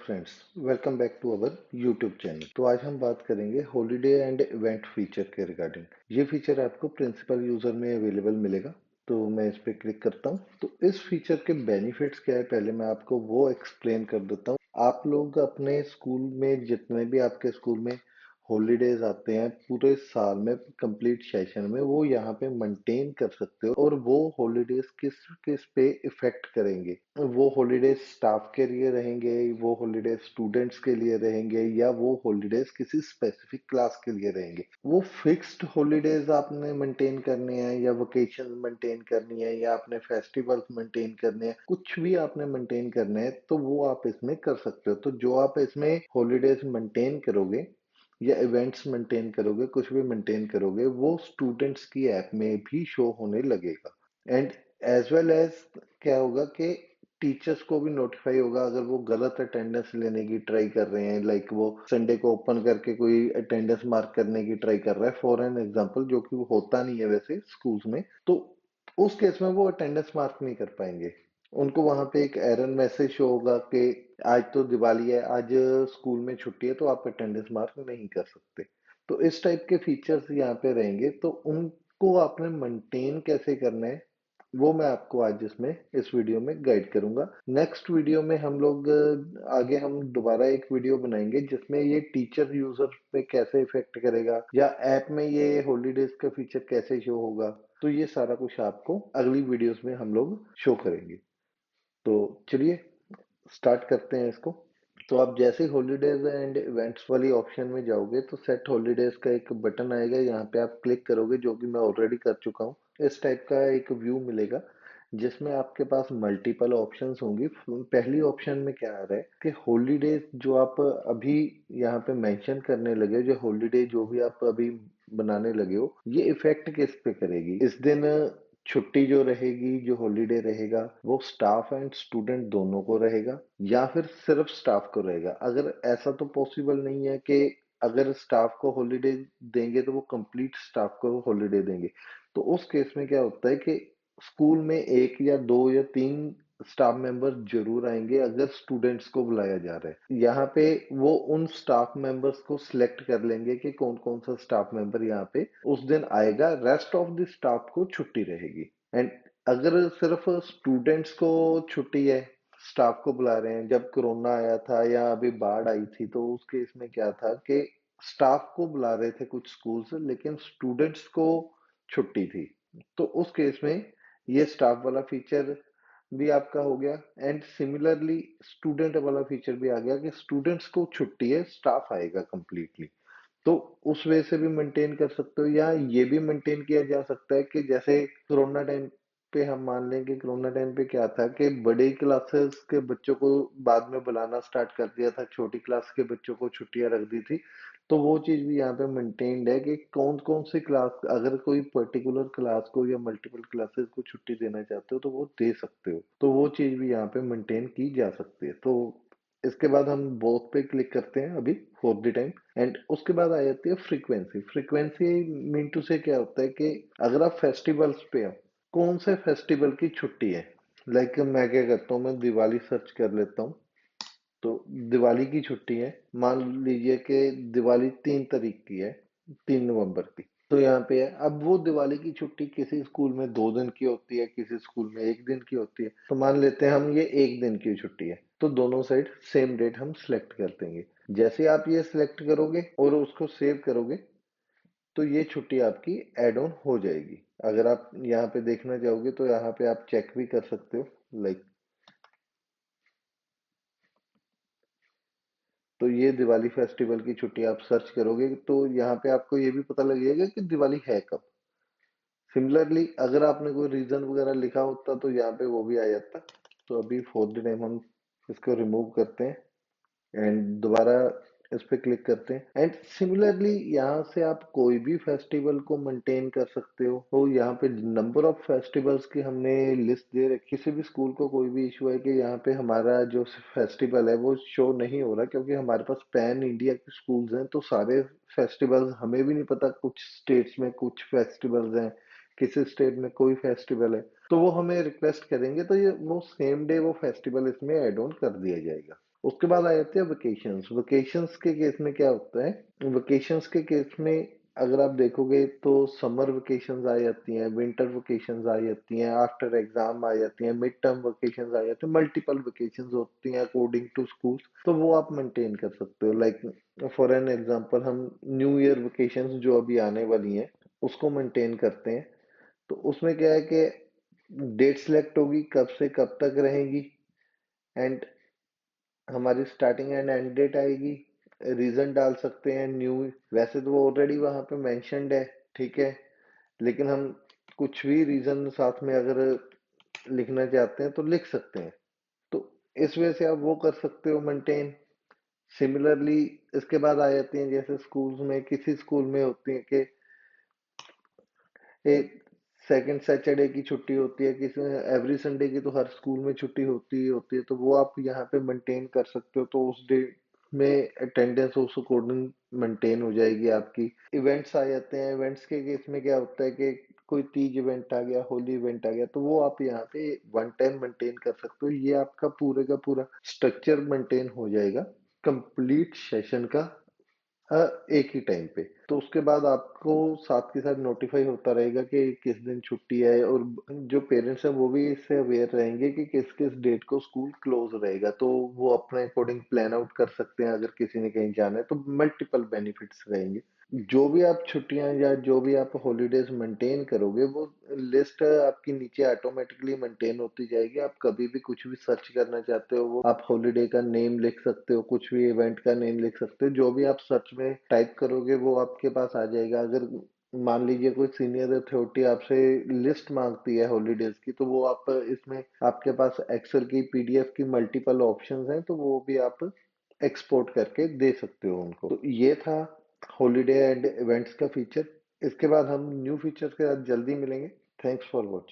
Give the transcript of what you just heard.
Friends, welcome back to our YouTube channel. तो आज हम बात करेंगे हॉलीडे एंड इवेंट फीचर के रिगार्डिंग। ये फीचर आपको प्रिंसिपल यूजर में अवेलेबल मिलेगा। तो मैं इस पे क्लिक करता हूँ। तो इस फीचर के बेनिफिट्स क्या है, पहले मैं आपको वो एक्सप्लेन कर देता हूँ। आप लोग अपने स्कूल में जितने भी आपके स्कूल में हॉलीडेज आते हैं पूरे साल में, कंप्लीट सेशन में, वो यहाँ पे मेंटेन कर सकते हो। और वो हॉलीडेज किस किस पे इफेक्ट करेंगे, वो हॉलीडेज स्टाफ के लिए रहेंगे, वो हॉलीडेज स्टूडेंट्स के लिए रहेंगे, या वो हॉलीडेज किसी स्पेसिफिक क्लास के लिए रहेंगे। वो फिक्स्ड हॉलीडेज आपने मेंटेन करनी है, या वेकेशन मेंटेन करनी है, या आपने फेस्टिवल्स मेंटेन करने हैं, कुछ भी आपने मेंटेन करना है तो वो आप इसमें कर सकते हो। तो जो आप इसमें हॉलीडेज मेंटेन करोगे या इवेंट्स मेंटेन करोगे, कुछ भी मेंटेन करोगे, वो स्टूडेंट्स की ऐप में भी शो होने लगेगा। एंड एज वेल एज क्या होगा कि टीचर्स को भी नोटिफाई होगा अगर वो गलत अटेंडेंस लेने की ट्राई कर रहे हैं। लाइक वो संडे को ओपन करके कोई अटेंडेंस मार्क करने की ट्राई कर रहा है फॉर एन एग्जांपल, जो कि वो होता नहीं है वैसे स्कूल्स में। तो उस केस में वो अटेंडेंस मार्क नहीं कर पाएंगे। उनको वहां पे एक एरर मैसेज शो होगा कि आज तो दिवाली है, आज स्कूल में छुट्टी है, तो आप अटेंडेंस मार्क नहीं कर सकते। तो इस टाइप के फीचर्स यहाँ पे रहेंगे। तो उनको आपने मेंटेन कैसे करना है, वो मैं आपको आज इसमें इस वीडियो में गाइड करूंगा। नेक्स्ट वीडियो में हम लोग आगे हम दोबारा एक वीडियो बनाएंगे जिसमें ये टीचर यूजर पे कैसे इफेक्ट करेगा, या ऐप में ये हॉलीडेज का फीचर कैसे शो होगा। तो ये सारा कुछ आपको अगली वीडियोस में हम लोग शो करेंगे। तो चलिए स्टार्ट करते हैं इसको। तो आप जैसे ही हॉलीडेज एंड इवेंट्स वाली ऑप्शन में जाओगे तो सेट हॉलीडेज का एक बटन आएगा, यहाँ पे आप क्लिक करोगे, जो कि मैं ऑलरेडी कर चुका हूँ। इस टाइप का एक व्यू मिलेगा जिसमें आपके पास मल्टीपल ऑप्शंस होंगी। पहली ऑप्शन में क्या आ रहा है कि हॉलीडेज जो आप अभी यहाँ पे मेंशन करने लगे हो, जो हॉलीडे जो भी आप अभी बनाने लगे हो, ये इफेक्ट किस पे करेगी। इस दिन छुट्टी जो रहेगी, जो हॉलीडे रहेगा, वो स्टाफ एंड स्टूडेंट दोनों को रहेगा, या फिर सिर्फ स्टाफ को रहेगा। अगर ऐसा तो पॉसिबल नहीं है कि अगर स्टाफ को हॉलीडे देंगे तो वो कंप्लीट स्टाफ को हॉलीडे देंगे। तो उस केस में क्या होता है कि स्कूल में एक या दो या तीन स्टाफ मेंबर जरूर आएंगे अगर स्टूडेंट्स को बुलाया जा रहा है। यहाँ पे वो उन स्टाफ मेंबर्स को सिलेक्ट कर लेंगे कि कौन कौन सा स्टाफ मेंबर यहाँ पे उस दिन आएगा। रेस्ट ऑफ द स्टाफ को छुट्टी रहेगी। एंड अगर सिर्फ स्टूडेंट्स को छुट्टी है, स्टाफ को बुला रहे हैं, जब कोरोना आया था या अभी बाढ़ आई थी तो उस केस में क्या था कि स्टाफ को बुला रहे थे कुछ स्कूल्स, लेकिन स्टूडेंट्स को छुट्टी थी। तो उस केस में ये स्टाफ वाला फीचर भी आपका हो गया। एंड सिमिलरली स्टूडेंट वाला फीचर भी आ गया कि स्टूडेंट्स को छुट्टी है, स्टाफ आएगा कंप्लीटली। तो उस वे से भी मेंटेन कर सकते हो, या ये भी मेंटेन किया जा सकता है कि जैसे कोरोना टाइम पे हम मान लें कि कोरोना टाइम पे क्या था कि बड़े क्लासेस के बच्चों को बाद में बुलाना स्टार्ट कर दिया था, छोटी क्लास के बच्चों को छुट्टियां रख दी थी। तो वो चीज भी यहाँ पे मेंटेन्ड है कि कौन कौन सी क्लास, अगर कोई पर्टिकुलर क्लास को या मल्टीपल क्लासेस को छुट्टी देना चाहते हो तो वो दे सकते हो। तो वो चीज भी यहाँ पे मेंटेन की जा सकती है। तो इसके बाद हम बोथ पे क्लिक करते हैं अभी फॉर द टाइम। एंड उसके बाद आ जाती है फ्रीक्वेंसी। फ्रीक्वेंसी मीन टू से क्या होता है कि अगर आप फेस्टिवल्स पे हो, कौन से फेस्टिवल की छुट्टी है। लाइक मैं क्या करता हूँ, मैं दिवाली सर्च कर लेता हूँ। तो दिवाली की छुट्टी है, मान लीजिए कि दिवाली 3 तारीख की है, 3 नवंबर की। तो यहाँ पे है, अब वो दिवाली की छुट्टी किसी स्कूल में 2 दिन की होती है, किसी स्कूल में 1 दिन की होती है। तो मान लेते हैं हम ये 1 दिन की छुट्टी है, तो दोनों साइड सेम डेट हम सिलेक्ट कर देंगे। जैसे आप ये सिलेक्ट करोगे और उसको सेव करोगे तो ये छुट्टी आपकी एड ऑन हो जाएगी। अगर आप यहाँ पे देखना चाहोगे तो यहाँ पे आप चेक भी कर सकते हो। लाइक तो ये दिवाली फेस्टिवल की छुट्टी आप सर्च करोगे तो यहाँ पे आपको ये भी पता लगेगा कि दिवाली है कब। सिमिलरली अगर आपने कोई रीजन वगैरह लिखा होता तो यहाँ पे वो भी आ जाता। तो अभी फॉर द टाइम हम इसको रिमूव करते हैं एंड दोबारा इस पे क्लिक करते हैं। एंड सिमिलरली यहाँ से आप कोई भी फेस्टिवल को मेंटेन कर सकते हो। तो यहाँ पे नंबर ऑफ फेस्टिवल्स की हमने लिस्ट दे रखी। किसी भी स्कूल को कोई भी इशू है कि यहाँ पे हमारा जो फेस्टिवल है वो शो नहीं हो रहा, क्योंकि हमारे पास पैन इंडिया के स्कूल्स हैं, तो सारे फेस्टिवल्स हमें भी नहीं पता। कुछ स्टेट्स में कुछ फेस्टिवल्स हैं, किसी स्टेट में कोई फेस्टिवल है, तो वो हमें रिक्वेस्ट करेंगे तो ये वो सेम डे वो फेस्टिवल इसमें ऐड ऑन कर दिया जाएगा। उसके बाद आ जाते हैं वेकेशंस। वेकेशंस के केस में क्या होता है, वेकेशंस के केस में अगर आप देखोगे तो समर वेकेशंस आ जाती हैं, विंटर वेकेशंस आ जाती हैं, आफ्टर एग्जाम आ जाती हैं, मिड टर्म वेकेशंस आ जाती हैं, मल्टीपल वेकेशंस होती हैं अकॉर्डिंग टू स्कूल। तो वो आप मेंटेन कर सकते हो। लाइक फॉर एन एग्जांपल हम न्यू ईयर वेकेशंस जो अभी आने वाली हैं उसको मेंटेन करते हैं। तो उसमें क्या है कि डेट सिलेक्ट होगी कब से कब तक रहेगी, एंड हमारी स्टार्टिंग एंड एंड डेट आएगी, रीजन डाल सकते हैं न्यू। वैसे तो वो ऑलरेडी वहां पे मेंशन्ड है, ठीक है, लेकिन हम कुछ भी रीजन साथ में अगर लिखना चाहते हैं तो लिख सकते हैं। तो इस वजह से आप वो कर सकते हो मेंटेन। सिमिलरली इसके बाद आ जाती हैं, जैसे स्कूल्स में, किसी स्कूल में होती है कि एक सेकंड सैटरडे की छुट्टी होती है, किसी एवरी संडे की तो हर स्कूल में छुट्टी होती ही होती है, तो वो आप यहाँ पे मेंटेन कर सकते हो। तो उस डे में अटेंडेंस उस अकॉर्डिंग मेंटेन हो जाएगी आपकी। इवेंट्स आ जाते हैं। इवेंट्स के केस में क्या होता है कि कोई तीज इवेंट आ गया, होली इवेंट आ गया, तो वो आप यहाँ पे वन टाइम मेंटेन कर सकते हो। ये आपका पूरे का पूरा स्ट्रक्चर मेंटेन हो जाएगा कंप्लीट सेशन का, एक ही टाइम पे। तो उसके बाद आपको साथ के साथ नोटिफाई होता रहेगा कि किस दिन छुट्टी है, और जो पेरेंट्स हैं वो भी इससे अवेयर रहेंगे कि किस किस डेट को स्कूल क्लोज रहेगा, तो वो अपने अकॉर्डिंग प्लान आउट कर सकते हैं। अगर किसी ने कहीं जाना है तो मल्टीपल बेनिफिट्स रहेंगे। जो भी आप छुट्टियां या जो भी आप हॉलीडेज मेंटेन करोगे, वो लिस्ट आपकी नीचे ऑटोमेटिकली मेंटेन होती जाएगी। आप कभी भी कुछ भी सर्च करना चाहते हो, वो आप हॉलीडे का नेम लिख सकते हो, कुछ भी इवेंट का नेम लिख सकते हो, जो भी आप सर्च में टाइप करोगे वो आपके पास आ जाएगा। अगर मान लीजिए कोई सीनियर अथॉरिटी आपसे लिस्ट मांगती है हॉलीडेज की, तो वो आप इसमें, आपके पास एक्सेल की पीडीएफ की मल्टीपल ऑप्शंस हैं, तो वो भी आप एक्सपोर्ट करके दे सकते हो उनको। तो ये था हॉलीडे एंड इवेंट्स का फीचर। इसके बाद हम न्यू फीचर्स के साथ जल्दी मिलेंगे। Thanks for watching.